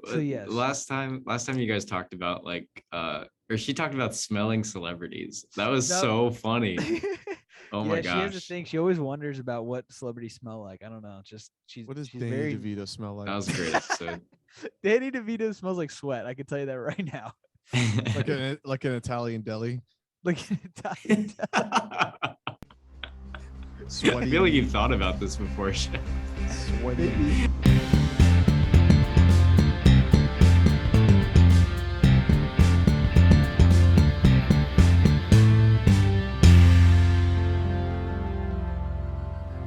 So yes, last time you guys talked about or she talked about smelling celebrities. That was no, so funny. Oh my yeah, she has a gosh. thing. She always wonders about what celebrities smell like. I don't know. Just What does she's Danny very. DeVito smell like? That was a great episode. Danny DeVito smells like sweat. I can tell you that right now. like an Italian deli. Like an Italian. I Sweaty. feel like you've thought about this before, Chef. Sweaty.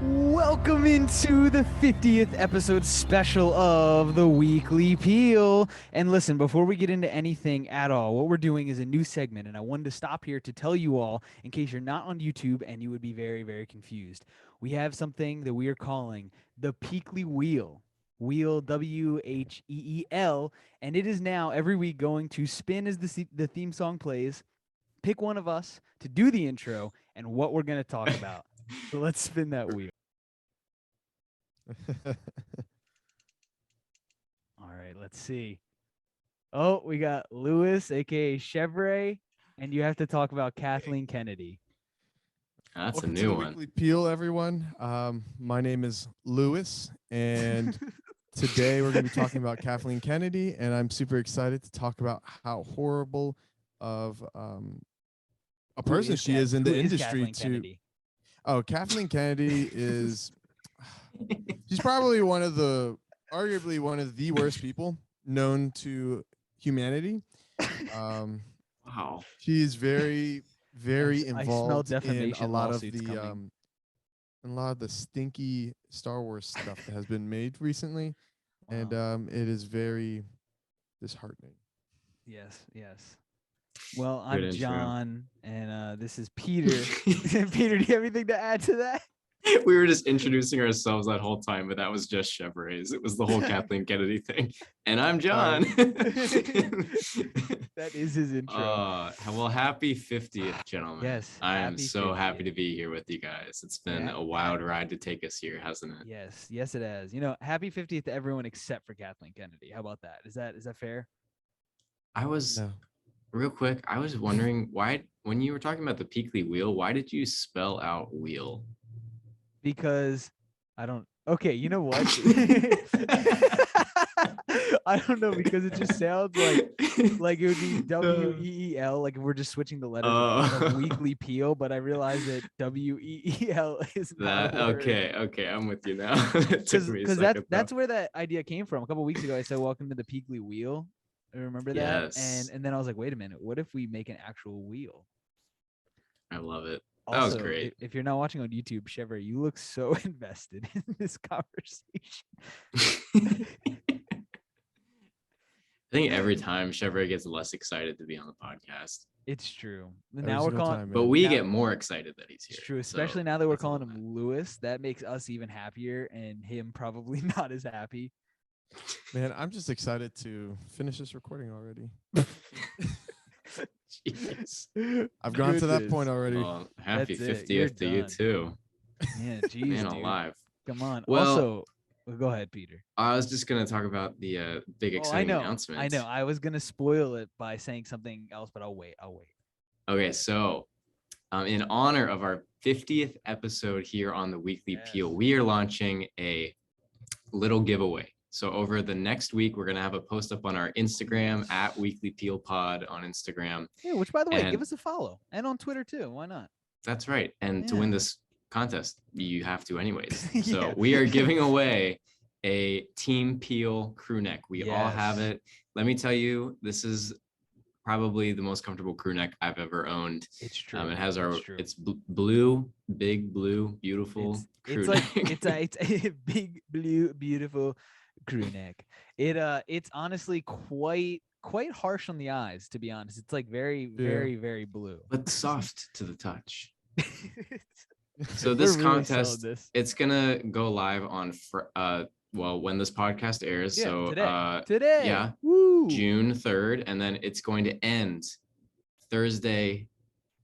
Welcome into the 50th episode special of the Weekly Peel. And listen, before we get into anything at all, what we're doing is a new segment, and I wanted to stop here to tell you all, in case you're not on YouTube and you would be very, very confused. We have something that we are calling the Peekly Wheel. Wheel, W-H-E-E-L, and it is now every week going to spin as the theme song plays, pick one of us to do the intro, and what we're going to talk about. So let's spin that wheel. All right, let's see. Oh, we got Lewis, aka Chevrolet, and you have to talk about Kathleen Kennedy. That's Welcome a to new the one. Weekly Peel, everyone. My name is Lewis, and today we're going to be talking about Kathleen Kennedy, and I'm super excited to talk about how horrible of a person she is in the industry. Kathleen Kennedy is. She's probably arguably one of the worst people known to humanity. Wow. She's very, very involved in a lot of the stinky Star Wars stuff that has been made recently, and it is very disheartening. Yes. Well, Good I'm intro. John, and this is Peter. Peter, do you have anything to add to that? We were just introducing ourselves that whole time, but that was just Chevrolet's. It was the whole Kathleen Kennedy thing. And I'm John. That is his intro. Well, happy 50th, gentlemen. Yes. I am so 50th. happy to be here with you guys. It's been a wild ride to take us here, hasn't it? Yes, it has. Happy 50th to everyone except for Kathleen Kennedy. How about that? Is that fair? Real quick, I was wondering why, when you were talking about the Peekly Wheel, why did you spell out wheel? Because I don't. Okay, you know what? I don't know, because it just sounds like it would be W-E-E-L, like if we're just switching the letters of Weekly Peel, but I realized that W-E-E-L is not a word. Okay, I'm with you now. Because that's where that idea came from. A couple weeks ago, I said, "Welcome to the Peekly Wheel." I remember that, Yes. and then I was like, "Wait a minute, what if we make an actual wheel?" I love it. Also, that was great. If you're not watching on YouTube, Chevrolet, you look so invested in this conversation. I think every time Chevrolet gets less excited to be on the podcast. It's true. Now we're calling, but we get more excited that he's here. It's true, especially now that we're calling him Lewis. That makes us even happier, and him probably not as happy. Man, I'm just excited to finish this recording already. Jeez. I've gone to that point already. Well, happy 50th to you too. Yeah, geez, Man dude. alive. Come on. Well, also, go ahead, Peter. I was just gonna talk about the big exciting announcement. I know. I was gonna spoil it by saying something else, but I'll wait. Okay, so in honor of our 50th episode here on the Weekly Peel, we are launching a little giveaway. So over the next week, we're going to have a post up on our Instagram at Weekly Peel Pod on Instagram. Yeah, which, by the way, give us a follow. And on Twitter, too. Why not? That's right. And to win this contest, you have to anyways. So we are giving away a Team Peel crew neck. We all have it. Let me tell you, this is probably the most comfortable crew neck I've ever owned. It's true. It has it's blue, big blue, beautiful crew neck. It's a big blue, beautiful crew neck. It's honestly quite harsh on the eyes, to be honest. It's like very, very blue, but soft to the touch. So this contest, it's gonna go live on when this podcast airs. Today. Yeah. Woo. June 3rd, and then it's going to end Thursday,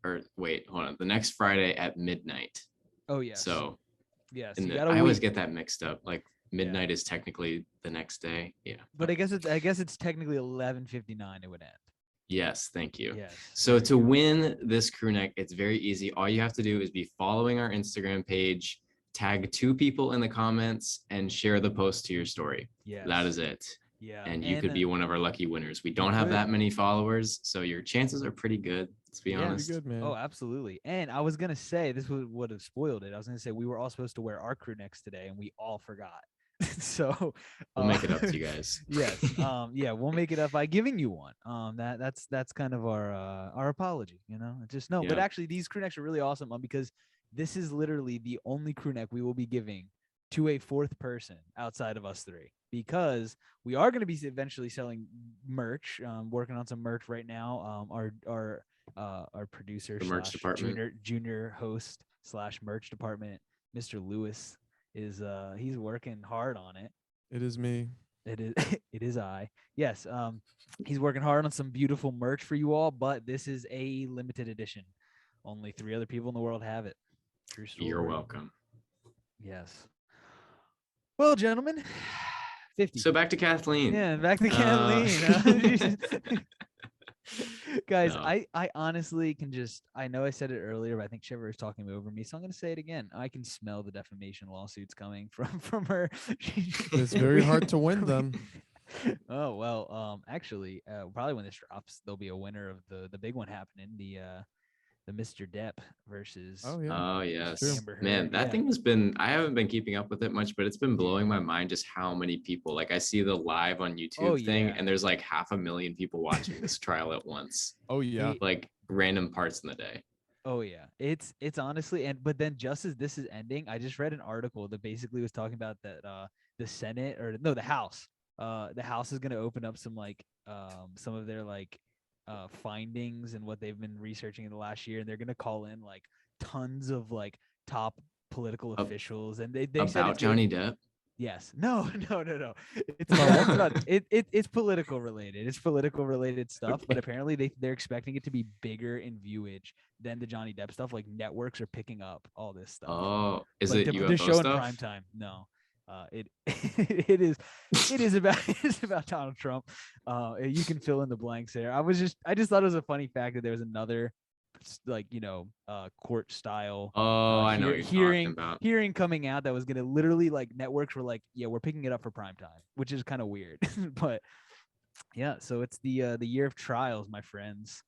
or wait, hold on, the next Friday at midnight. Oh yeah. So yes, I always get that mixed up. Like midnight is technically the next day. Yeah. But I guess it's technically 11:59. It would end. Yes, thank you. Yes. So there to you go. win this crew neck, it's very easy. All you have to do is be following our Instagram page, tag 2 people in the comments, and share the post to your story. Yes. That is it. Yeah. And you could be one of our lucky winners. We don't have could. that many followers, so your chances are pretty good. Let's be Yeah. Pretty honest. good, man. Oh, absolutely. And I was gonna say this would have spoiled it. I was gonna say we were all supposed to wear our crew necks today, and we all forgot. So We'll make it up to you guys. Yes. Yeah, we'll make it up by giving you one. That's kind of our apology, Just no, but Yeah. actually these crew necks are really awesome because this is literally the only crew neck we will be giving to a 4th person outside of us 3, because we are going to be eventually selling merch, working on some merch right now. Our producer The merch slash department. junior host / merch department, Mr. Lewis, is he's working hard on it. It is me. It is it is I. Yes, he's working hard on some beautiful merch for you all, but this is a limited edition. Only 3 other people in the world have it. True story. You're welcome. Yes. Well, gentlemen, 50. So back to Kathleen. Yeah, back to Kathleen. Guys, No. I honestly can I know I said it earlier, but I think Trevor is talking over me, so I'm going to say it again. I can smell the defamation lawsuits coming from her. It's very hard to win them. Oh, well, actually, probably when this drops, there'll be a winner of the big one happening, the Mr. Depp versus Oh yeah. Oh yes, Amber Heard, man, that yeah. thing has been. I haven't been keeping up with it much, but it's been blowing my mind just how many people. Like I see the live on YouTube thing, yeah. and there's like 500,000 people watching this trial at once. Oh yeah. Like random parts in the day. Oh yeah, it's honestly, but then just as this is ending, I just read an article that basically was talking about that the Senate the House, the House is going to open up some some of their findings and what they've been researching in the last year, and they're going to call in tons of top political officials, and they said About Johnny Depp. Yes. No. It's not, it's political related. It's political related stuff, but apparently they're expecting it to be bigger in viewage than the Johnny Depp stuff. Like networks are picking up all this stuff. Oh, is Like it the UFO show in stuff? prime time? No. It is about Donald Trump. You can fill in the blanks there. I just thought it was a funny fact that there was another court style I know what you're talking about. hearing coming out that was gonna literally networks were yeah, we're picking it up for prime time, which is kind of weird. But yeah, so it's the year of trials, my friends.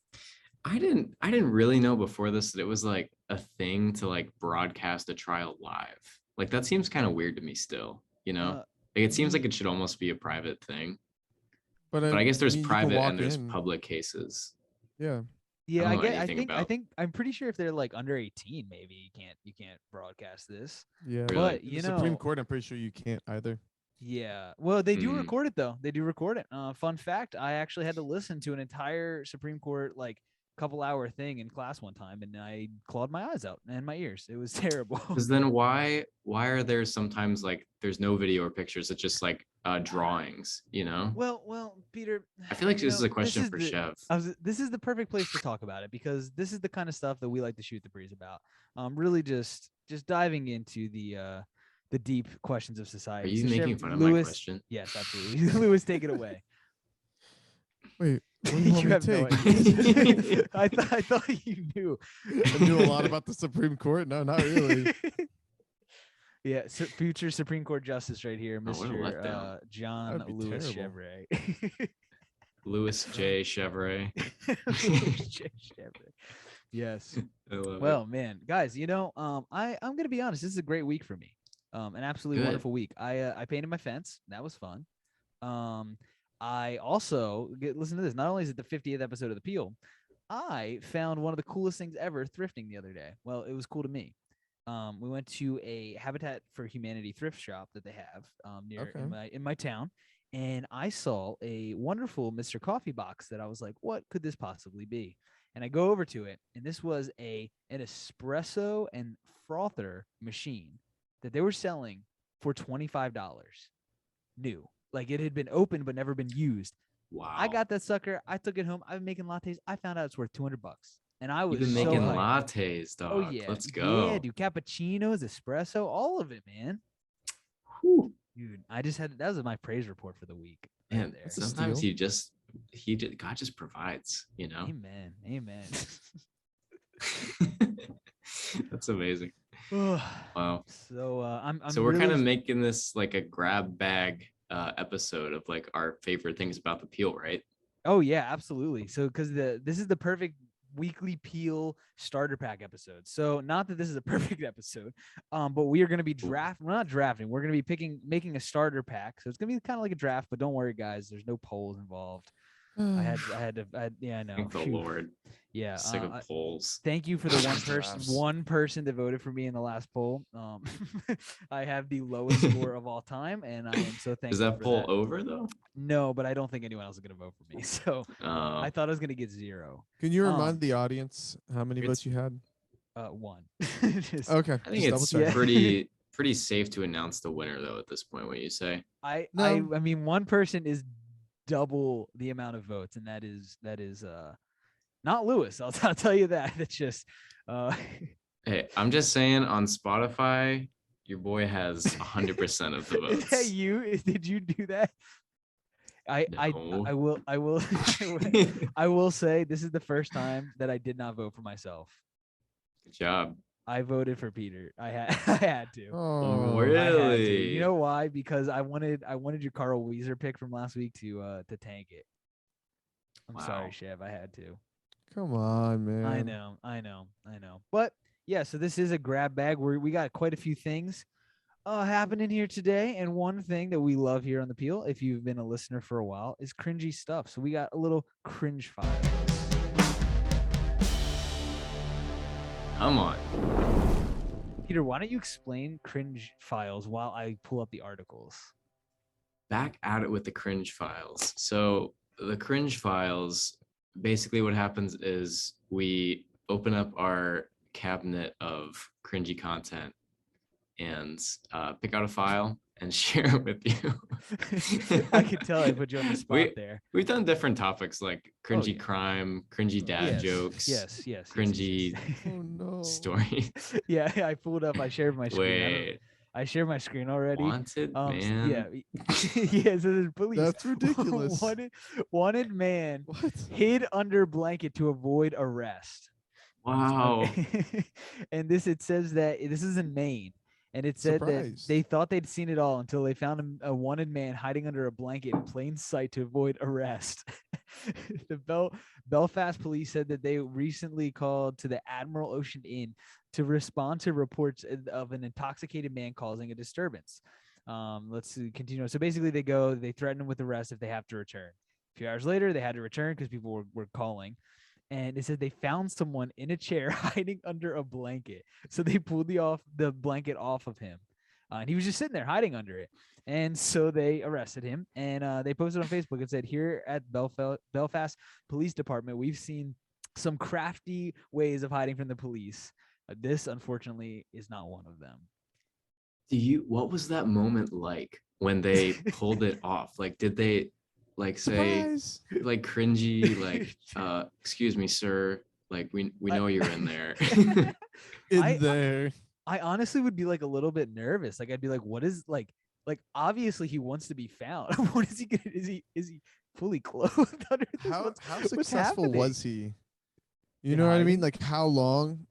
I didn't really know before this that it was a thing to broadcast a trial live. That seems kind of weird to me still, it seems like it should almost be a private thing. But I guess there's private and there's public cases. Yeah. Yeah, I think I'm pretty sure if they're under 18, maybe you can't broadcast this. Yeah. But the Supreme Court, I'm pretty sure you can't either. Yeah. Well, they do record it though. They do record it. Fun fact, I actually had to listen to an entire Supreme Court couple-hour thing in class one time, and I clawed my eyes out and my ears. It was terrible. Because then why are there sometimes there's no video or pictures? It's just drawings, Well, Peter, I feel like this is a question for Chev. This is the perfect place to talk about it, because this is the kind of stuff that we like to shoot the breeze about. Really just diving into the deep questions of society. Are you making fun of Lewis, my question? Yes, absolutely. Lewis, take it away. Wait, what do You you want have me no to take? I thought you knew. I knew a lot about the Supreme Court. No, not really. Yeah, future Supreme Court Justice right here, Oh, what a Mr. letdown. John That'd be Lewis terrible. Chevrolet. Louis J. Chevrolet. Louis J. Chevrolet. Yes. I love Well, man, guys, I'm gonna be honest. This is a great week for me. An absolutely Good. wonderful week. I painted my fence. That was fun. I also listen to this. Not only is it the 50th episode of The Peel, I found one of the coolest things ever thrifting the other day. Well, it was cool to me. We went to a Habitat for Humanity thrift shop that they have near in my town, and I saw a wonderful Mr. Coffee box that I was like, what could this possibly be? And I go over to it, and this was an espresso and frother machine that they were selling for $25 new. It had been opened but never been used. Wow. I got that sucker. I took it home. I've been making lattes. I found out it's worth $200. And I was You've been so making hyped. lattes, dog. Oh yeah. Let's go. Yeah, dude. Cappuccinos, espresso, all of it, man. Whew. Dude, that was my praise report for the week. Right And there. sometimes steal. God just provides, you know. Amen. Amen. That's amazing. Wow. So I'm So we're kind of really making this like a grab bag episode of like our favorite things about the peel, right? Oh yeah, absolutely. So because this is the perfect weekly peel starter pack episode. So not that this is a perfect episode, but we are going to be we're not drafting. We're going to be making a starter pack. So it's going to be kind of like a draft, but don't worry, guys. There's no polls involved. Yeah, I know. Thank the Phew. Lord. Yeah. Sick of polls. Thank you for the Drafts. one person that voted for me in the last poll. I have the lowest score of all time, and I am so thankful Is that for poll that. over though? No, but I don't think anyone else is going to vote for me. So I thought I was going to get 0. Can you remind the audience how many It's- votes you had? 1. Okay. I think just it's double check. pretty safe to announce the winner though at this point. What you say? I No. mean, one person is double the amount of votes, and that is not Lewis. I'll tell you that. It's just Hey, I'm just saying on Spotify, your boy has 100% of the Is that votes. you? Did you do that? I No. will I will say this is the first time that I did not vote for myself. Good job. I voted for Peter. I had to. Oh, I had to. Really? You know why? Because I wanted your Carl Weezer pick from last week to tank it. I'm sorry, Wow. Chev. I had to. come on, man. I know. But yeah, so this is a grab bag where we got quite a few things happening here today. And one thing that we love here on the Peel, if you've been a listener for a while, is cringy stuff. So we got a little cringe file. Come on. Peter, why don't you explain cringe files while I pull up the articles? Back at it with the cringe files. So the cringe files, basically what happens is we open up our cabinet of cringy content and pick out a file and share it with you. I could tell I put you on the spot there. We've done different topics like cringy yeah. crime, cringy dad jokes, Yes. cringy Oh no. story. Yeah, I pulled up. I shared my screen. Wait, I shared my screen already. wanted man? Yeah. Yeah, so there's police. That's ridiculous. wanted man What? hid under blanket to avoid arrest. Wow. And it says that this is in Maine. And it said that Surprised. they thought they'd seen it all until they found a wanted man hiding under a blanket in plain sight to avoid arrest. The Belfast police said that they recently called to the Admiral Ocean Inn to respond to reports of an intoxicated man causing a disturbance. Let's continue. So basically they threaten him with arrest if they have to return. A few hours later, they had to return because people were calling. And it said they found someone in a chair hiding under a blanket. So they pulled the blanket off of him. And he was just sitting there hiding under it. And so they arrested him. And they posted on Facebook and said, here at Belfast Police Department, we've seen some crafty ways of hiding from the police. This, unfortunately, is not one of them. What was that moment like when they pulled it off? Like, did they like say Surprise. like cringy, like, excuse me, sir, like we know you're in there. There. I honestly would be like a little bit nervous. Like I'd be like, what is like obviously he wants to be found. What is he gonna is he fully clothed under this? How What's successful happening? was he? You In know what I hiding? mean? Like how long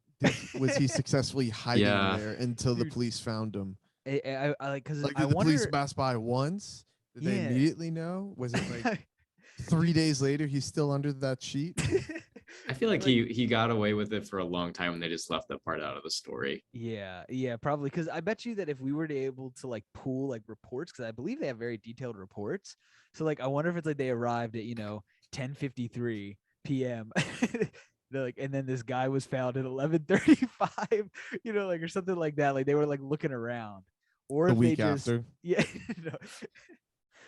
was he successfully hiding Yeah. there until the Dude. police found him? I like because Like I did the police wonder. pass by once? Did they Yeah. immediately know? Was it like 3 days later he's still under that sheet? I feel like he got away with it for a long time and they just left that part out of the story. Yeah, probably because I bet you that if we were to able to like pool like reports, because I believe they have very detailed reports. So like I wonder if it's like they arrived at 10:53 p.m. They're like, and then this guy was found at 11:35, like or something like that. Like they were like looking around, or A if week they just after. yeah. No.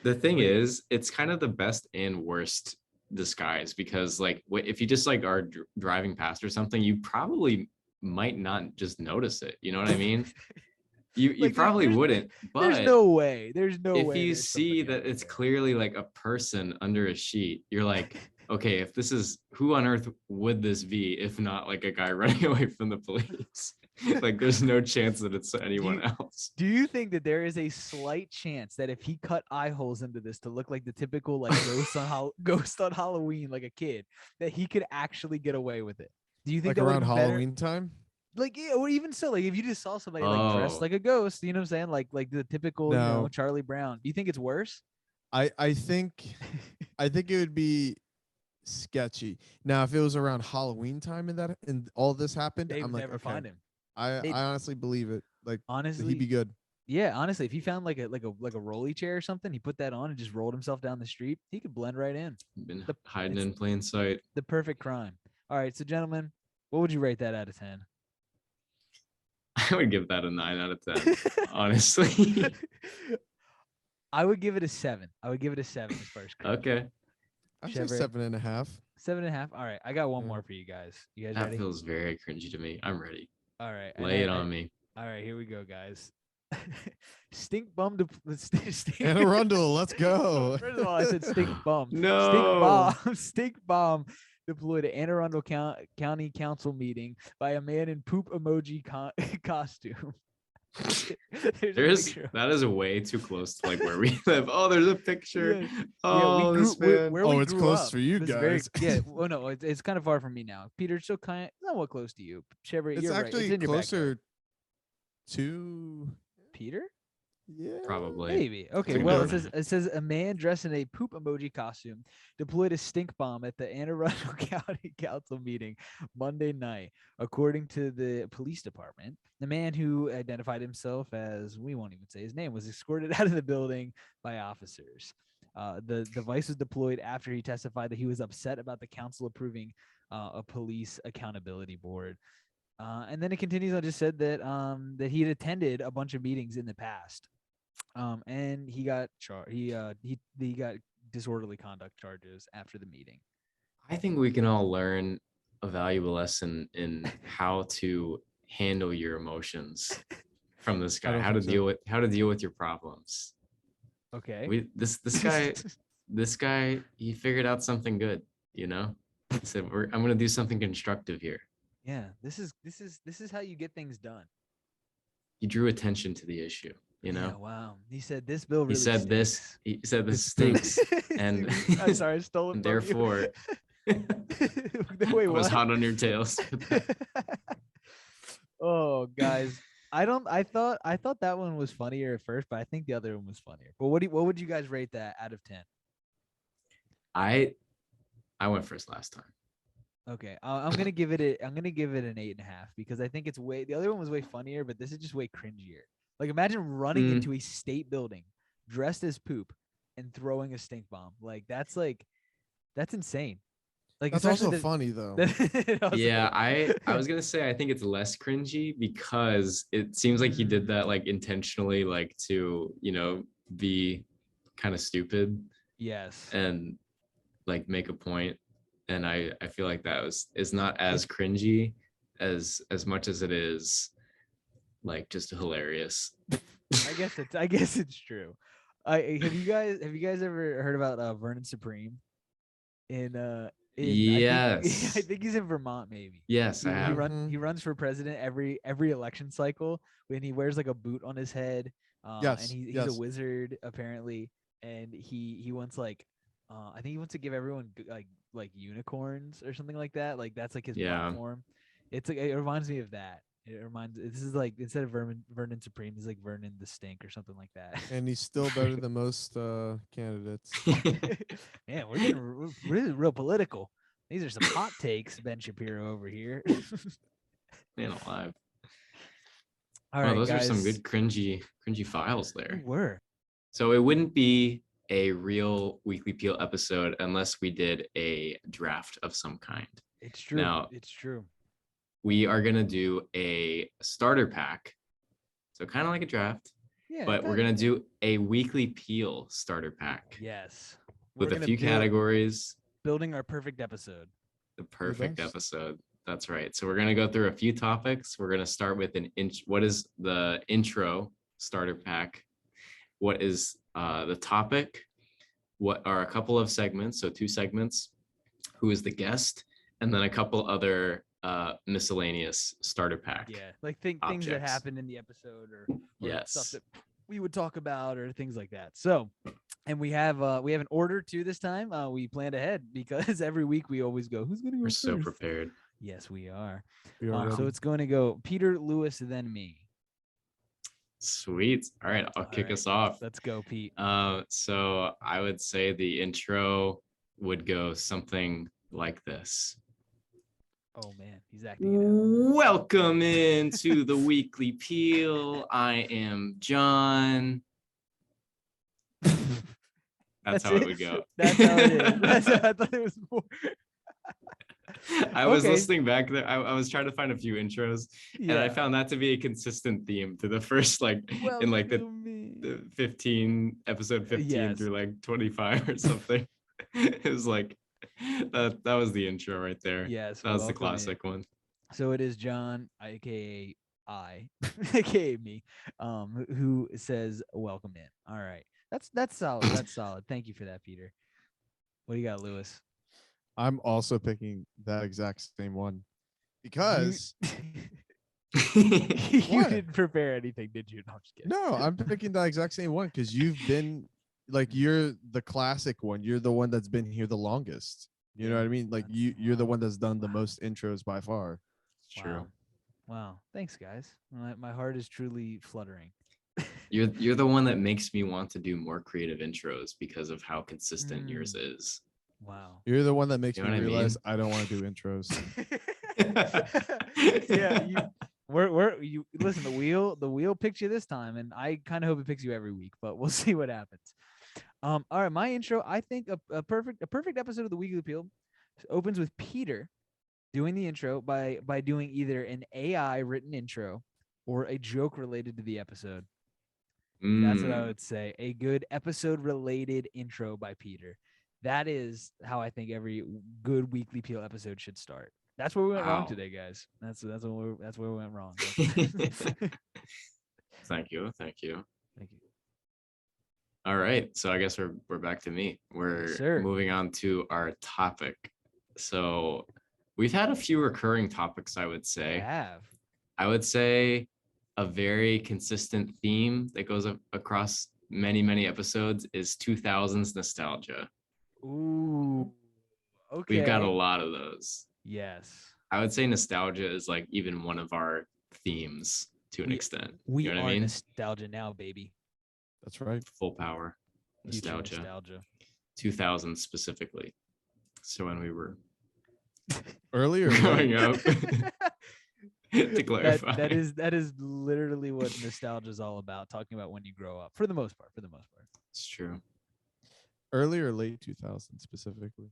The thing Wait. is, it's kind of the best and worst disguise because like if you just like are driving past or something, you probably might not just notice it. You know what I mean? You Like, probably wouldn't. But There's no way. There's no if way. you there's see somebody that under it's there. clearly like a person under a sheet, you're like, okay, if this is who on earth would this be if not like a guy running away from the police? Like there's no chance that it's anyone else. Do you think that there is a slight chance that if he cut eye holes into this to look like the typical like ghost on Halloween, like a kid, that he could actually get away with it? Do you think Like that around would've been better? Halloween time? Like, yeah, or even so, like if you just saw somebody like dressed Oh, like a ghost, you know what I'm saying? Like the typical, No. Charlie Brown. Do you think it's worse? I think it would be sketchy. Now, if it was around Halloween time and all this happened, They I'm would like, never okay, find him. I They honestly believe it. Like he'd honestly, be good. yeah, honestly, if he found like a rolly chair or something, he put that on and just rolled himself down the street, he could blend right in. been The hiding it's in plain sight. the perfect crime. All right, so gentlemen, what would you rate that out of 10? I would give that a 9 out of 10, honestly. I would give it a 7. I would give it a 7 as far as cringe. Okay, I'd say Chevrolet. 7.5. 7.5. All right, I got one Yeah. more for you guys. You guys that ready? feels very cringy to me. I'm ready. All right, Lay it on me. All right, here we go, guys. Stink bum to stink. Anne Arundel, let's go. First of all, I said stink bum. Stink No. bomb. Stink bomb deployed at Anne Arundel County Council meeting by a man in poop emoji costume. There's a picture. That is way too close to like where we live. Oh, there's a picture. Yeah. Oh, this man. Where Oh, we it's grew close up. for you This is very- guys. yeah, well, no, it's kind of far from me now. Peter, it's still kind of somewhat close to you. Chevrolet, It's you're right. actually It's in your backyard. closer to Peter? yeah. Probably. Maybe. Okay. Pretty Well, good. it says a man dressed in a poop emoji costume deployed a stink bomb at the Anne Arundel County Council meeting Monday night, according to the police department. The man, who identified himself as, we won't even say his name, was escorted out of the building by officers. The device was deployed after he testified that he was upset about the council approving a police accountability board. And then it continues on, just said that that he had attended a bunch of meetings in the past. And he got he got disorderly conduct charges after the meeting. I think we can all learn a valuable lesson in how to handle your emotions from this I guy. don't How to think so. deal with your problems. Okay. This guy, he figured out something good. He said, I'm gonna do something constructive here. Yeah, this is how you get things done. He drew attention to the issue. Yeah, wow. He said this bill really He said this. stinks. He said this It stinks, and I'm sorry, I stole it and from you. therefore, Wait, it was what? hot on your tails. Oh, guys, I thought that one was funnier at first, but I think the other one was funnier. But what would you guys rate that out of 10? I went first last time. Okay, I'm gonna give it an 8.5 because I think it's way. The other one was way funnier, but this is just way cringier. Like, imagine running into a state building dressed as poop and throwing a stink bomb. That's insane. Like, That's especially also funny though. Yeah, I was gonna say I think it's less cringy because it seems like he did that like intentionally, like to be kind of stupid Yes. and like make a point. And I feel like is not as cringy as much as it is like just hilarious. I guess it's true. Have you guys ever heard about Vernon Supreme? Yes. I think he's in Vermont, maybe. Yes, I have. He runs for president every election cycle, when he wears like a boot on his head. Yes, And he's yes. a wizard apparently, and he wants like I think he wants to give everyone like unicorns or something like that. Like that's like his platform. It's like, it reminds me of that. This is like, instead of Vernon Supreme, it's like Vernon the Stink or something like that. And he's still better than most candidates. Man, we're real political. These are some hot takes, Ben Shapiro over here. Man alive. All Wow, right, those guys. are some good cringy files They there. were. So it wouldn't be a real Weekly Peel episode unless we did a draft of some kind. It's true. Now, It's true. we are gonna do a starter pack, so kind of like a draft, Yeah. but we're gonna do a Weekly Peel starter pack Yes. with We're a gonna few build- categories. Building our perfect episode. The perfect best. episode. That's right. So we're gonna go through a few topics. We're gonna start with what is the intro starter pack? What is the topic? What are a couple of segments? So 2 segments. Who is the guest? And then a couple other miscellaneous starter pack. Yeah, like things that Objects. happened in the episode, or stuff Yes. that we would talk about, or things like that. So, and we have an order too this time. We planned ahead because every week we always go, who's gonna go We're first? so prepared. Yes, we are. We are So ready. it's going to go Peter, Lewis, then me. Sweet. All right, I'll All kick right. us off. Let's go, Pete. So I would say the intro would go something like this. Oh man, he's acting it out. Welcome into the Weekly Peel. I am John. That's how it would go. That's how it is. I thought it was more. I was Okay. listening back there. I was trying to find a few intros, and I found that to be a consistent theme to the first, like, in like the 15 episode 15 Yes. through like 25 or something. It was like that was the intro right there. Yes, That was the welcome in. classic one. So it is John, aka aka me, who says welcome in. All right, that's solid. That's solid. Thank you for that, Peter. What do you got, Lewis? I'm also picking that exact same one because You What? didn't prepare anything, did you? No, I'm just kidding. no, I'm picking that exact same one because you've been like you're the classic one. You're the one that's been here the longest. You know what I mean? Like That's- you're the one that's done the wow. most intros by far. It's true. Wow. Wow. Thanks, guys. My heart is truly fluttering. You're the one that makes me want to do more creative intros because of how consistent yours is. Wow. You're the one that makes You know me what I realize I don't want to do intros. Yeah, we're you listen, the wheel picked you this time, and I kind of hope it picks you every week, but we'll see what happens. All right, my intro, I think a perfect episode of the Weekly Appeal opens with Peter doing the intro by doing either an AI written intro or a joke related to the episode. That's what I would say. A good episode related intro by Peter. That is how I think every good Weekly Peel episode should start. That's where we went wrong Wow. today, guys. That's where we went wrong. Thank you. Thank you. All right, so I guess we're back to me. We're sir. moving on to our topic. So we've had a few recurring topics, I would say. I would say a very consistent theme that goes across many episodes is 2000s nostalgia. Ooh. Okay. We've got a lot of those. Yes. I would say nostalgia is like even one of our themes to an extent. We You know are what I mean? nostalgia now, baby. That's right. Full power. Future Nostalgia. nostalgia. 2000 specifically. So when we were Earlier, growing up. To clarify. That is literally what nostalgia is all about. Talking about when you grow up, for the most part. It's true. early or late 2000 specifically.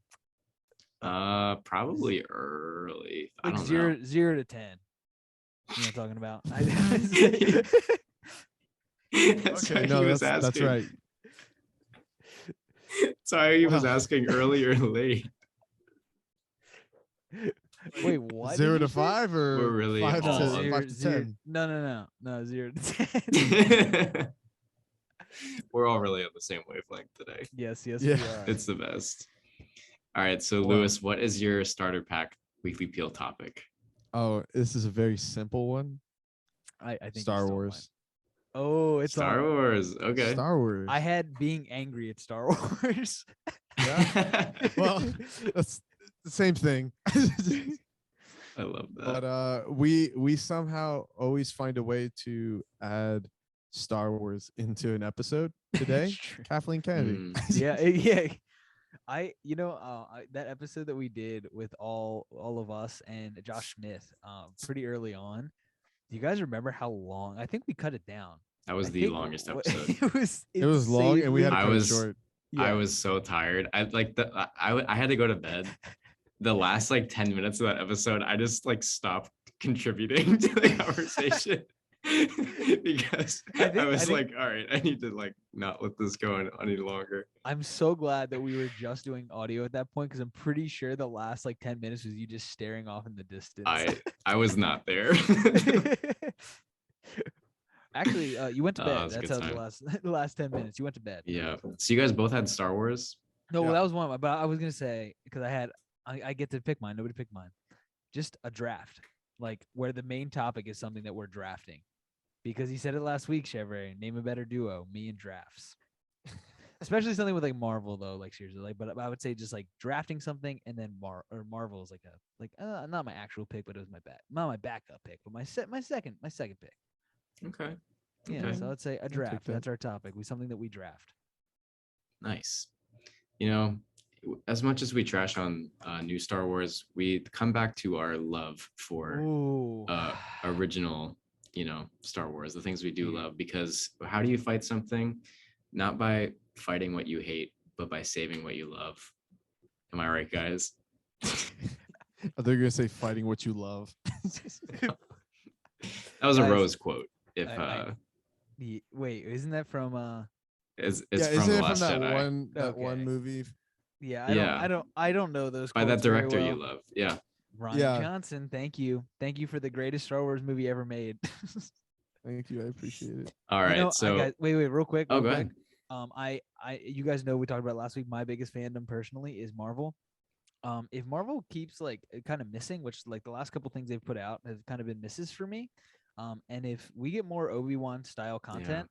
Probably early. I Like don't zero know. 0 to 10. You know what I'm talking about? That's why he was asking. that's right. Sorry, he was Wow. asking early or late. Wait, what? 0 did to you say? 5 or We're really 5 all to, on- 5 to 10. No, 0 to 10. We're all really on the same wavelength today. Yes, Yeah. we are. It's the best. All right, so Wow. Lewis, what is your starter pack weekly peel topic? Oh, this is a very simple one. I think you Star stole Wars. mine. Oh, it's Star on. Wars. Okay. Star Wars. I had being angry at Star Wars. Well, that's the same thing. I love that. But we somehow always find a way to add Star Wars into an episode today. True. Kathleen Kennedy. Mm. Yeah. That episode that we did with all of us and Josh Smith, pretty early on. Do you guys remember how long? I think we cut it down. That was I the think longest what- episode. It was long and we had to I cut it was- short. I was so tired. I had to go to bed. The last like 10 minutes of that episode, I just like stopped contributing to the conversation because I was like, all right, I need to like not let this go on any longer. I'm so glad that we were just doing audio at that point because I'm pretty sure the last like 10 minutes was you just staring off in the distance. I was not there. Actually, you went to Oh, bed. that was a That's good how time. the last 10 minutes you went to bed. Yeah. So you guys both had Star Wars? No, Yeah. that was one of my, but I was gonna say because I get to pick mine. Nobody picked mine. just a draft, like where the main topic is something that we're drafting. Because he said it last week, Chevrolet, name a better duo, me and drafts. Especially something with like Marvel though, like seriously, like. But I would say just like drafting something, and then Marvel is like not my actual pick, but it was not my backup pick, but my second pick. Okay. Yeah, Okay. so I'd say a take draft. that. That's our topic. Something that we draft. Nice. You know, as much as we trash on new Star Wars, we come back to our love for Ooh. original, Star Wars, the things we do Yeah. love. Because how do you fight something? Not by fighting what you hate, but by saving what you love. Am I right, guys? Are they gonna say fighting what you love? That was a Guys, Rose quote. If Wait, isn't that from it's Yeah, from isn't the it from Last that Jedi. one Okay. movie? Yeah, Yeah. I don't know those By that quotes very director you well. love. Yeah. Ronnie Yeah. Johnson, thank you for the greatest Star Wars movie ever made. Thank you, I appreciate it. All right. So wait, real quick. oh, Real go quick. ahead. You guys know we talked about last week. My biggest fandom personally is Marvel. If Marvel keeps like kind of missing, which like the last couple things they've put out have kind of been misses for me. And if we get more Obi-Wan style content,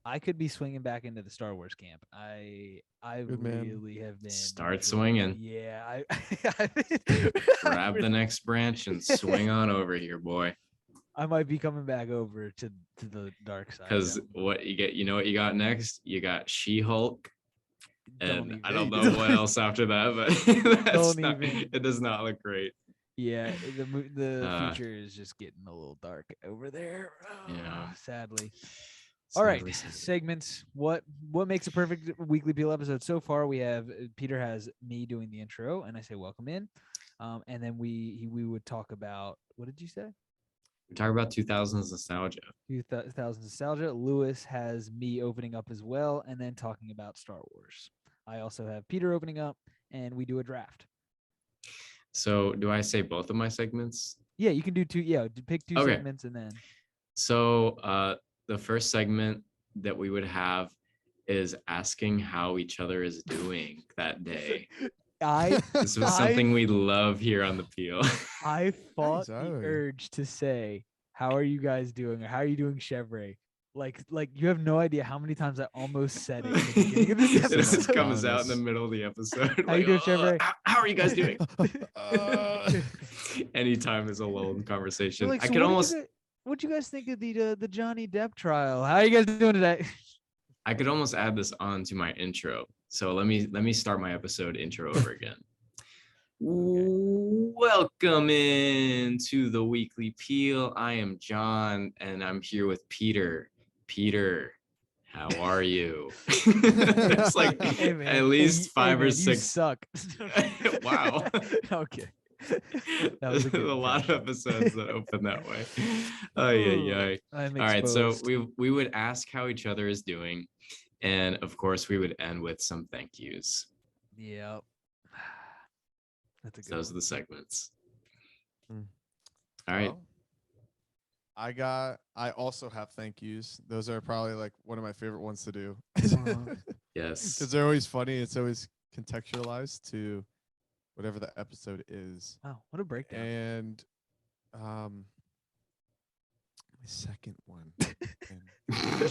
I could be swinging back into the Star Wars camp. I Good man. really have been Start swinging. Yeah, Grab the next branch and swing on over here, boy. I might be coming back over to the dark side. Because what you get, you know what you got next? You got She-Hulk. And I don't even. know what else after that, but Don't even. it does not look great. Yeah, the future is just getting a little dark over there. Yeah. Sadly. All right, Sadly. segments. What makes a perfect weekly peel episode so far? We have Peter has me doing the intro, and I say welcome in, and then we would talk about, what did you say? We talk about 2000s nostalgia. 2000 nostalgia. Lewis has me opening up as well, and then talking about Star Wars. I also have Peter opening up, and we do a draft. So do I say both of my segments? Yeah, you can do two. Yeah, pick two Okay. segments, and then. So the first segment that we would have is asking how each other is doing that day. This was something we love here on the Peel. I fought the Exactly. urge to say, "How are you guys doing?" or "How are you doing, Chevrolet?" Like you have no idea how many times I almost said it in the beginning of this It episode. just comes out in the middle of the episode. How you doing, Chevrolet? How are you guys doing? Anytime there's a lull in conversation. Like, I so could almost what'd you guys think of the Johnny Depp trial? How are you guys doing today? I could almost add this on to my intro. So let me start my episode intro over again. Welcome in to the Weekly Peel. I am John, and I'm here with Peter. Peter, how are you? It's like Hey, man. at least five man, or you six. suck. Wow. Okay. That There's was a good a lot of impression. episodes that open that way. Ay. I'm All right, so exposed. we would ask how each other is doing, and of course we would end with some thank yous. Yep. That's a good Those are one. the segments. Mm. All right. Well, I also have thank yous. Those are probably like one of my favorite ones to do. Yes. Because they're always funny. It's always contextualized to whatever the episode is. Wow, what a breakdown. And my second one.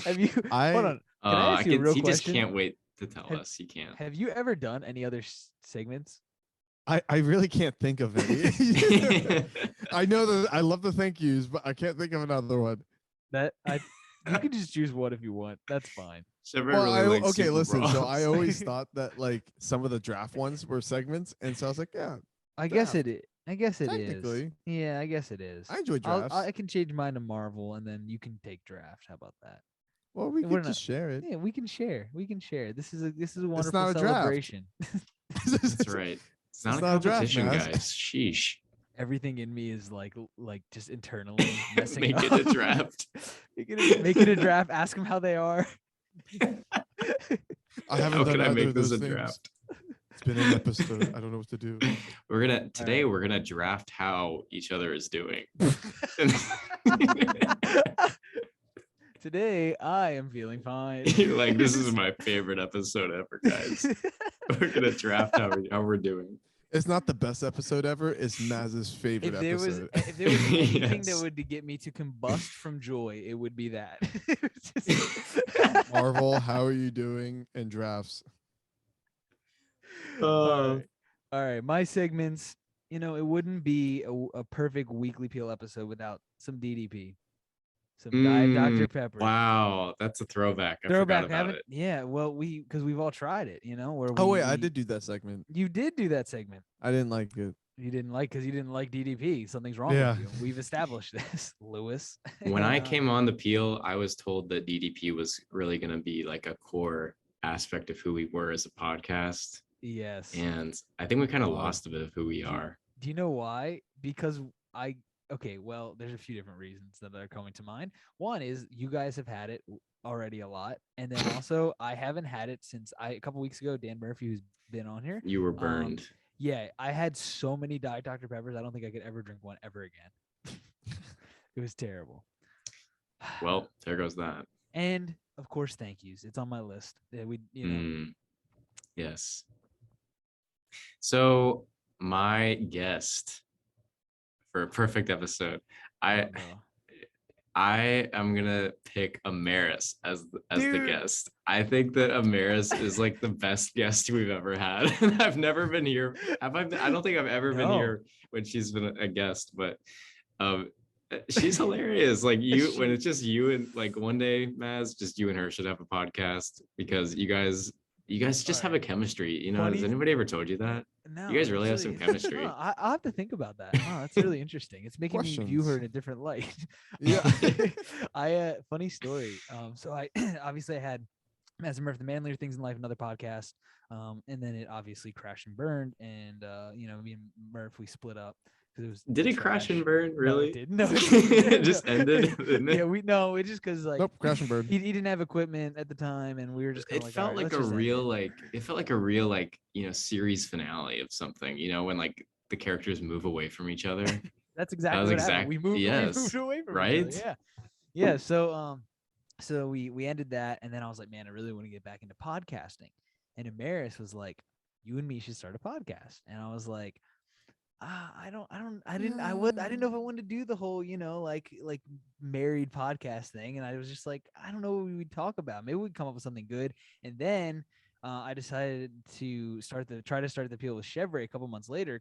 Have you hold on? Can I ask you a real he question? just can't wait to tell us. He can't. Have you ever done any other segments? I really can't think of any. I know that I love the thank yous, but I can't think of another one. You can just choose one if you want. That's fine. Okay, listen. So I Brawls. always thought that like some of the draft ones were segments, and so I was like, yeah, I guess Draft. it is. I guess it is. Technically. Yeah, I guess it is. I enjoy drafts. I can change mine to Marvel, and then you can take draft. How about that? Well, we We're could just share it. Yeah, we can share. We can share. This is a wonderful not a draft. celebration. That's right. It's not a not a draft, competition, man. guys. Sheesh. Everything in me is like just internally messing Make up. it a draft. make it a draft. Ask them how they are. I haven't How done can I either make of this those a things. draft? It's been an episode. I don't know what to do. We're gonna draft how each other is doing. Today I am feeling fine. You're like, this is my favorite episode ever, guys. We're gonna draft how we're doing. It's not the best episode ever. It's Maz's favorite episode. If there was anything that Yes. would get me to combust from joy, it would be that. It's just- Marvel, how are you doing in drafts? All right. All right. My segments, it wouldn't be a perfect weekly peel episode without some DDP, some Diet Dr. Pepper. Wow, that's a throwback. I Throwback, forgot about haven't? it. Yeah. Well, because we've all tried it, where Oh we, wait, I did do that segment. You did do that segment. I didn't like it. You didn't like because you didn't like DDP. Something's wrong Yeah. with you. We've established this, Lewis. When I came on the peel, I was told that DDP was really going to be like a core aspect of who we were as a podcast. Yes. And I think we kind of Wow. lost a bit of who we are. Do you know why? Because okay, well, there's a few different reasons that are coming to mind. One is you guys have had it already a lot. And then also I haven't had it since a couple weeks ago, Dan Murphy, who's been on here. You were burned. Yeah, I had so many Diet Dr. Peppers. I don't think I could ever drink one ever again. It was terrible. Well, there goes that. And of course, thank yous. It's on my list. Yes. So my guest for a perfect episode, I am gonna pick Amaris as the guest. I think that Amaris is like the best guest we've ever had. I've never been here. I don't think I've ever been here when she's been a guest, but she's hilarious. Like when it's just you and like one day, Maz, just you and her should have a podcast because you guys just have a chemistry. Has anybody ever told you that? No, you guys really have some chemistry. No, I'll have to think about that. Oh, that's really interesting. It's making me view her in a different light. Yeah. Funny story. So I obviously I had Mads and Murph, the Manlier Things in Life, another podcast. And then it obviously crashed and burned. And me and Murph, we split up. Did it crash and burn? Really? No, it didn't. It just ended. Didn't it? Yeah, it's just because like Nope, crash and burn. he didn't have equipment at the time, and we were just. It felt like a real series finale of something. When like the characters move away from each other. That's exactly what happened. We moved away from right? each other. Yeah. So we ended that, and then I was like, man, I really want to get back into podcasting. And Amaris was like, you and me should start a podcast, and I was like. I didn't know if I wanted to do the whole, like married podcast thing. And I was just like, I don't know what we would talk about. Maybe we'd come up with something good. And then I decided to try to start the appeal with Chevrolet a couple months later.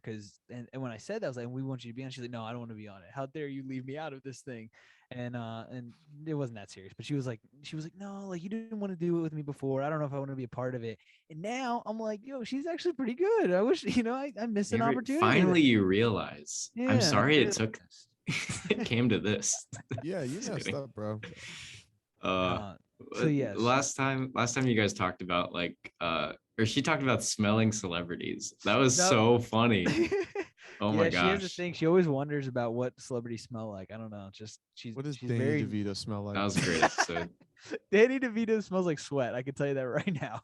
And when I said that, I was like, we want you to be on. She's like, no, I don't want to be on it. How dare you leave me out of this thing? And it wasn't that serious, but she was like, no, like you didn't want to do it with me before. I don't know if I want to be a part of it. And now I'm like, yo, she's actually pretty good. I wish, I missed an opportunity. Finally, you realize. Yeah, I'm sorry it took. It came to this. Yeah, you messed up, bro. So yes. Last time you guys talked about like or she talked about smelling celebrities. That was so funny. Oh my gosh. She has a thing. She always wonders about what celebrities smell like. I don't know. What does she's Danny very... DeVito smell like? That was a great episode. Danny DeVito smells like sweat. I can tell you that right now.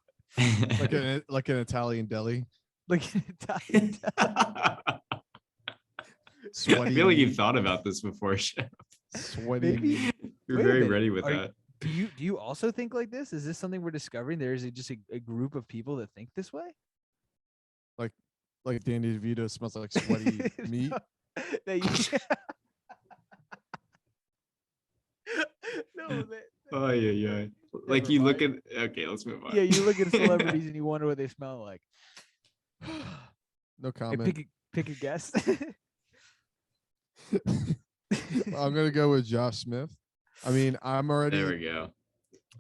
like an Italian deli. Like an Italian deli. I feel like you've thought about this before, Chef. Sweaty. You're very ready with that. Do you also think like this? Is this something we're discovering? There is just a group of people that think this way? Like Danny DeVito smells like sweaty meat. Oh yeah. Like you look at. Okay, let's move on. Yeah, you look at celebrities and you wonder what they smell like. No comment. Hey, pick a guess. I'm gonna go with Josh Smith. I mean, There we go.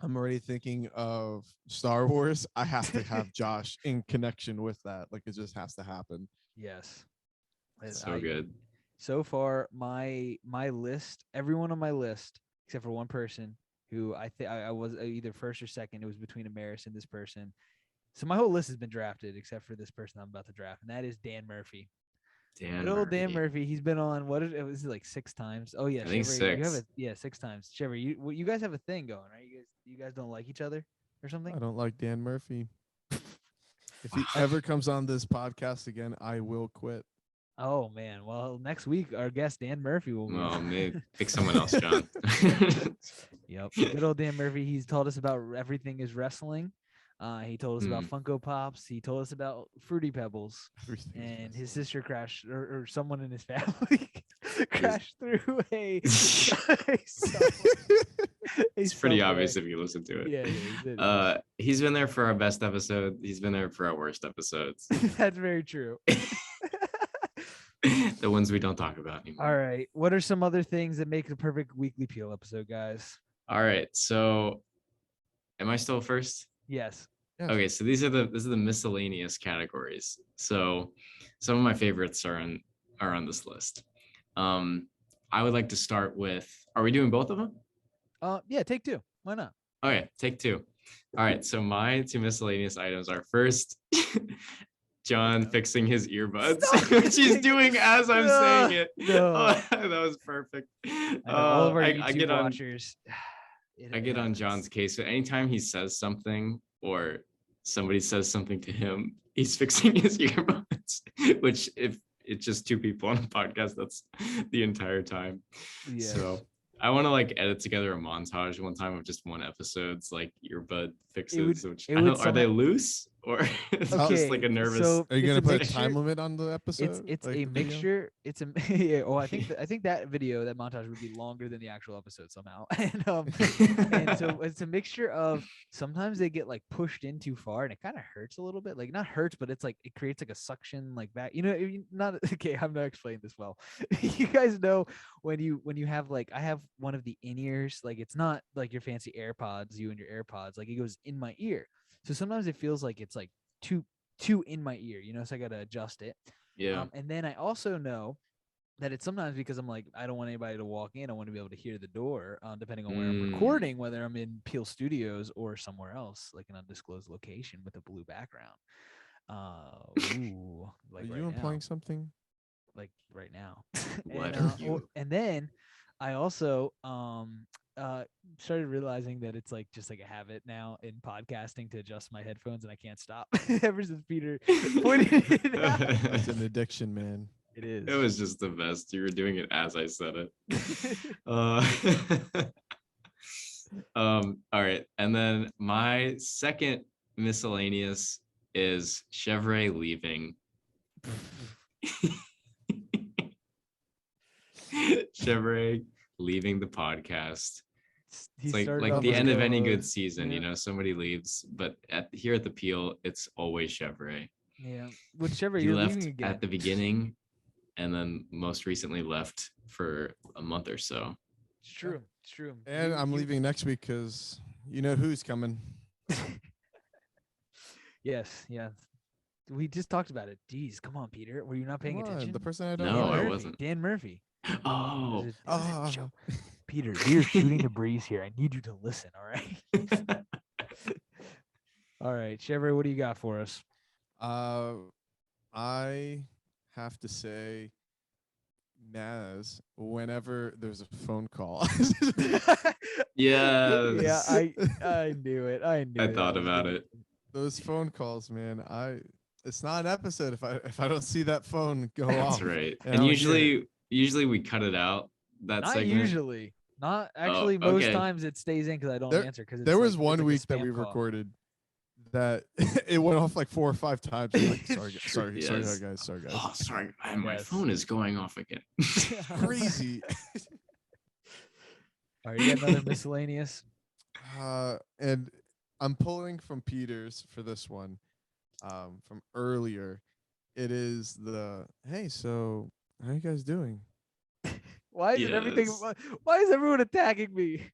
I'm already thinking of Star Wars. I have to have Josh in connection with that. Like it just has to happen. Yes. So good. So far, my list, everyone on my list, except for one person who I think I was either first or second. It was between Amaris and this person. So my whole list has been drafted except for this person I'm about to draft, and that is Dan Murphy. Dan Murphy. He's been on it was like 6 times. Oh yeah, I think Chevy, 6. 6 times. Chevy, you guys have a thing going, right? You guys don't like each other or something? I don't like Dan Murphy. If he ever comes on this podcast again, I will quit. Oh man. Well, next week our guest Dan Murphy will be. Well, maybe pick someone else, John. Yep. Good old Dan Murphy. He's told us about everything is wrestling. He told us about Funko Pops. He told us about Fruity Pebbles. And his sister crashed, or someone in his family crashed through a It's pretty obvious if you listen to it. Yeah, it is. He's been there for our best episode. He's been there for our worst episodes. That's very true. The ones we don't talk about anymore. All right. What are some other things that make the perfect weekly peel episode, guys? All right. So am I still first? Yes. Okay, so these are the miscellaneous categories. So some of my favorites are on this list. I would like to start with, are we doing both of them? Yeah, take two. Why not? Okay, take two. All right, so my two miscellaneous items are first, John fixing his earbuds, which he's doing as I'm saying it. No. Oh, that was perfect. All of our I YouTube get watchers. I get on John's case. So anytime he says something or somebody says something to him, he's fixing his earbuds, which if it's just two people on a podcast, that's the entire time. Yeah. So I want to like edit together a montage one time of just one episode's like earbud fixes, are they loose or it's just like a nervous? So Are you gonna put a mixture. time limit on the episode? It's like a the video? mixture. It's a yeah. Oh, I think that video, that montage would be longer than the actual episode somehow. And so it's a mixture of sometimes they get like pushed in too far and it kind of hurts a little bit. Like not hurts, but it's like it creates like a suction like back. Not okay. I'm not explaining this well. You guys know when you have like I have one of the in-ears, like it's not like your fancy AirPods, you and your AirPods, like it goes in my ear. So sometimes it feels like it's like too in my ear, so I got to adjust it. Yeah. And then I also know that it's sometimes because I'm like, I don't want anybody to walk in. I want to be able to hear the door, depending on where I'm recording, whether I'm in Peel Studios or somewhere else, like an undisclosed location with a blue background. Like are you implying something? Like right now. And then I also started realizing that it's like just like a habit now in podcasting to adjust my headphones, and I can't stop ever since Peter pointed it out. It's an addiction, man. It is. It was just the best. You were doing it as I said it. All right, and then my second miscellaneous is Chevrolet leaving. Chevrolet leaving the podcast. It's like the end of any good season, somebody leaves, but here at the Peel, it's always Chevrolet. Yeah, with Chevrolet, You you're left leaving again at the beginning, and then most recently left for a month or so. It's true. It's true. And I'm leaving next week because you know who's coming. Yes. We just talked about it. Jeez, come on, Peter. Were you not paying attention? The person I don't No, know. I wasn't. Dan Murphy. Oh. Peter, we're shooting the breeze here. I need you to listen, all right? All right, Chevrolet, what do you got for us? I have to say, Naz, whenever there's a phone call. Yes. Yeah, I knew it. I thought about it. Those phone calls, man. It's not an episode if I don't see that phone go off. That's right. And usually we cut it out. That not segment. Usually. Not actually. Most okay. times it stays in because I don't answer. Because there was one week that we recorded that it went off like 4 or 5 times. Like, sorry guys. Oh, sorry, my phone is going off again. Crazy. All right, you got another miscellaneous. And I'm pulling from Peter's for this one, from earlier. It is hey, so how you guys doing? Why is everything? Why is everyone attacking me?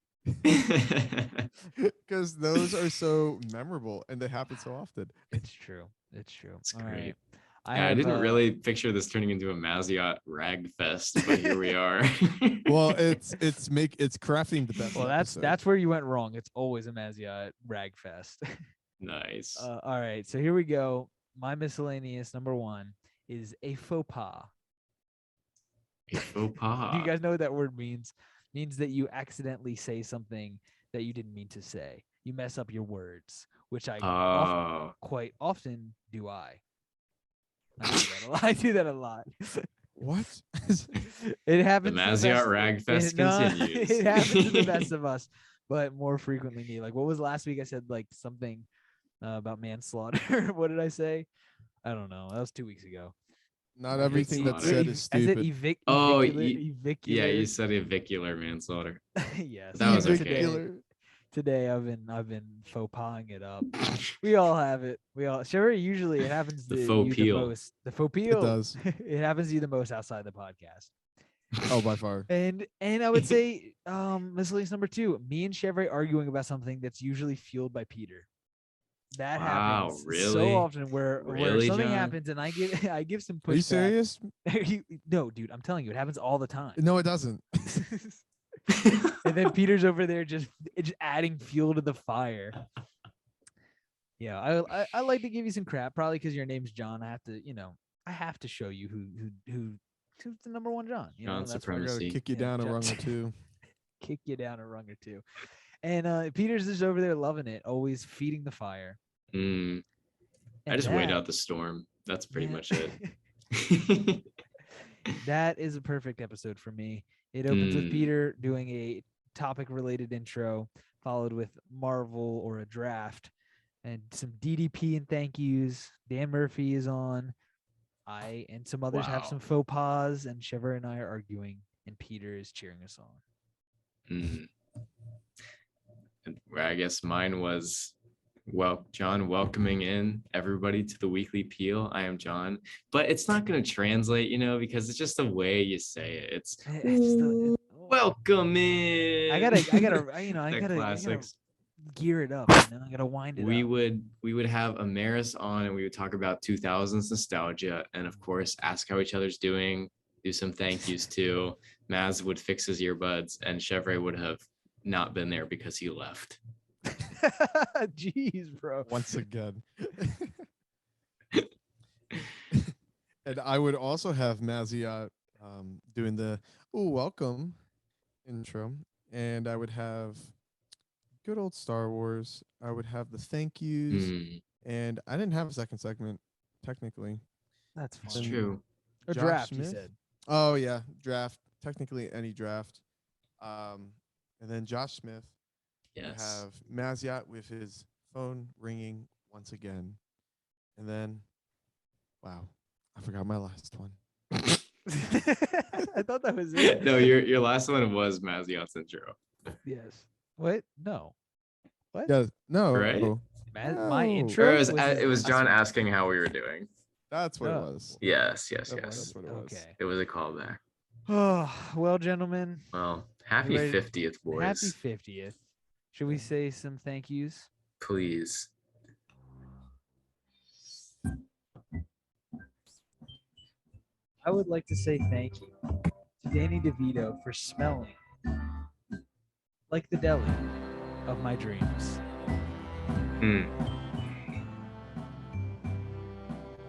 Because those are so memorable and they happen so often. It's true. It's great. Right. I didn't really picture this turning into a Maziot rag fest, but here we are. Well, it's crafting the best. Well, that's where you went wrong. It's always a Maziot rag fest. Nice. All right, so here we go. My miscellaneous number 1 is a faux pas. A faux pas. Do you guys know what that word means? Means that you accidentally say something that you didn't mean to say. You mess up your words, which quite often do I. I do that a lot. What? It happens. The Maziot rag fest continues. It happens to the best of us, but more frequently me. Like, what was last week? I said like something about manslaughter. What did I say? I don't know. That was 2 weeks ago. Not everything that's Manslaughter. said is I said stupid. Oh, evicular. yeah, you said avicular manslaughter. Yes. That was and okay. Evicular. Today I've been faux pasing it up. We all have it. We all sure usually it happens The to faux you peel. the most. The faux It peel. does. It happens to you the most outside the podcast. Oh, by far. And I would say miscellaneous number 2, me and Chevrolet arguing about something that's usually fueled by Peter. That Wow, happens really? so often where Really, something John? happens and I give some pushback. Are you serious? No, dude, I'm telling you, it happens all the time. No, it doesn't. And then Peter's over there just adding fuel to the fire. Yeah, I like to give you some crap, probably because your name's John. I have to show you who's the number one John. You John know, that's I gotta supremacy. kick you Yeah, down a John- rung or two. kick you down a rung or two. And Peter's just over there loving it, always feeding the fire. Mm, I And just wait that- out the storm. That's pretty yeah. much it. That is a perfect episode for me. It opens with Mm. Peter doing a topic related intro, followed with Marvel or a draft, and some DDP and thank yous. Dan Murphy is on. I and some others have Wow. some faux pas, and Shiver and I are arguing, and Peter is cheering us on. Mm. And I guess mine was, well, John welcoming in everybody to the weekly peel. I am John, but it's not going to translate, because it's just the way you say it. It's welcome in. I gotta, The classics. gear it up. I gotta wind it We up. would have Amaris on and we would talk about 2000s nostalgia and of course ask how each other's doing, do some thank yous too. Maz would fix his earbuds and Chevrolet would have not been there because he left. Jeez, bro. Once again. And I would also have Maziot doing the welcome intro. And I would have good old Star Wars. I would have the thank yous. Mm, And I didn't have a second segment, technically. That's it's fine. And true. A Josh draft, you Smith? said. Oh, yeah. Draft. Technically, any draft. And then Josh Smith. We Yes. have Maziot with his phone ringing once again. And then, wow, I forgot my last one. I thought that was it. No, your last one was Maziot's intro. Yes. What? No. What? Yeah, no. Right? My No. intro. Or it his was last John one. asking how we were doing. That's what Oh. it was. Yes. That's what it was. Okay. It was a callback. Oh well, gentlemen. Well, happy ready to- 50th, boys. Happy 50th. Should we say some thank yous? Please. I would like to say thank you to Danny DeVito for smelling like the deli of my dreams. Mm.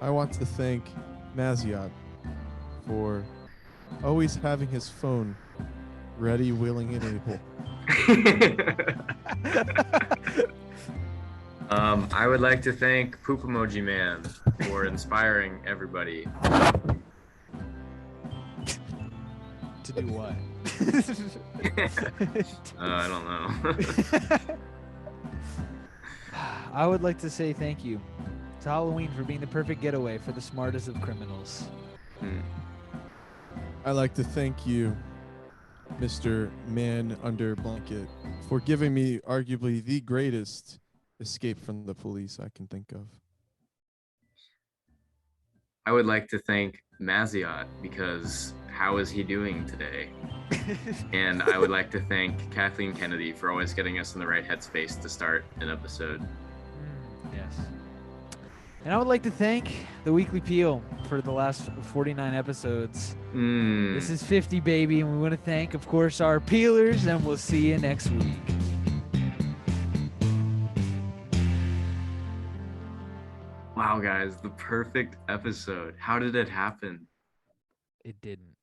I want to thank Maziot for always having his phone ready, willing, and able. I would like to thank Poop Emoji Man for inspiring everybody. To do what? I don't know. I would like to say thank you to Halloween for being the perfect getaway for the smartest of criminals. Hmm. I'd like to thank you, Mr. Man Under Blanket, for giving me arguably the greatest escape from the police I can think of. I would like to thank Maziot because how is he doing today? And I would like to thank Kathleen Kennedy for always getting us in the right headspace to start an episode. Yes. And I would like to thank the Weekly Peel for the last 49 episodes. Mm. This is 50, baby, and we want to thank, of course, our peelers, and we'll see you next week. Wow, guys, the perfect episode. How did it happen? It didn't.